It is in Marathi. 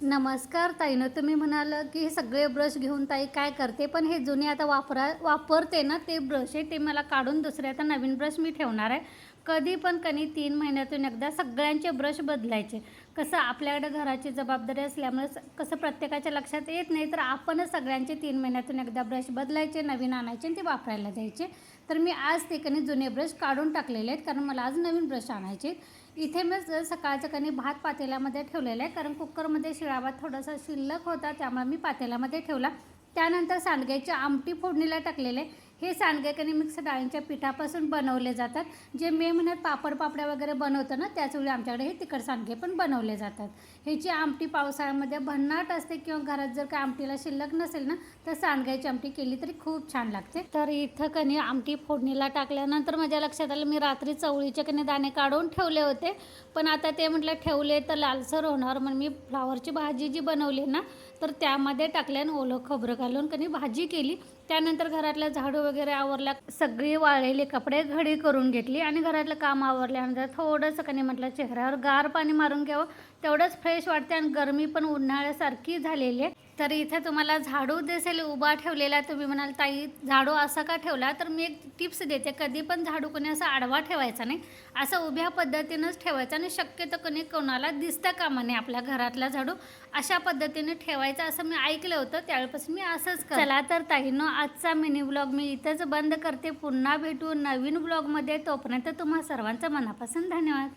नमस्कार ताईनं, तुम्ही म्हणाल की हे सगळे ब्रश घेऊन ताई काय करते, पण हे जुने आता वापरते ना ते ब्रश आहे ते मला काढून दुसरे आता नवीन ब्रश मी ठेवणार आहे. कधी पण कधी 3 महिन्यातून एकदा सगळ्यांचे ब्रश बदलायचे. कसं आपल्याकडे घराची जबाबदारी असल्यामुळे कसं प्रत्येकाच्या लक्षात येत नाही, तर आपणच सगळ्यांचे 3 महिन्यातून एकदा ब्रश बदलायचे, नवीन आणायचे आणि ते वापरायला द्यायचे. तर मी आज ते जुने ब्रश काढून टाकलेले आहेत, कारण मला आज नवीन ब्रश आणायचे. इथे मी सकाळचं भात पातेल्यामध्ये ठेवलेला आहे, कारण कुकरमध्ये शिळा भात थोडासा शिल्लक होता, त्यामुळे मी पातेल्यामध्ये ठेवला. त्यानंतर सांडग्याची आमटी फोडणीला टाकलेले. हे सांडगे मिक्स डाळींच्या पिठापासून बनवले जातात. जे मे महिन्यात पापड पापड्या वगैरे बनवतं ना, त्याचवेळी आमच्याकडे हे तिखट सांडगे पण बनवले जातात. ह्याची आमटी पावसाळ्यामध्ये भन्नाट असते, किंवा घरात जर काय आमटीला शिल्लक नसेल ना, तर सांडग्याची आमटी केली तरी खूप छान लागते. तर इथं आमटी फोडणीला टाकल्यानंतर माझ्या लक्षात आलं, मी रात्री चवळीचे दाणे काढून ठेवले होते, पण आता ते म्हटलं ठेवले तर लालसर होणार, म्हणून मी फ्लावरची भाजी जी बनवली ना, तर त्यामध्ये टाकल्यानं ओलं खोबरं घालून भाजी केली. त्यानंतर घरातल्या झाडू वगैरे आवरल्या, सगळी वाळलेले कपडे घडी करून घेतली आणि घरातलं काम आवरल्यानंतर थोडंसं म्हटलं चेहऱ्यावर गार पाणी मारून घ्यावं, तेवढंच फ्रेश वाटते आणि गरमी पण उन्हाळ्यासारखी झालेली आहे. तर इथे तुम्हाला झाडू दिसेल उभा ठेवलेला. तुम्ही म्हणाल ताई झाडू असा का ठेवला, तर मी एक टिप्स देते. कधी पण झाडू असा आडवा ठेवायचा नाही, असं उभ्या पद्धतीनंच ठेवायचा आणि शक्यतो कोणाला दिसतं कामा नये आपल्या घरातला झाडू अशा पद्धतीने ठेवायचा, असं मी ऐकलं होतं. त्यावेळेपासून मी असंच चला तर ताईंनो, आजचा मिनी ब्लॉग मी इथंच बंद करते. पुन्हा भेटू नवीन ब्लॉगमध्ये. तोपर्यंत तुम्हा सर्वांचं मनापासून धन्यवाद.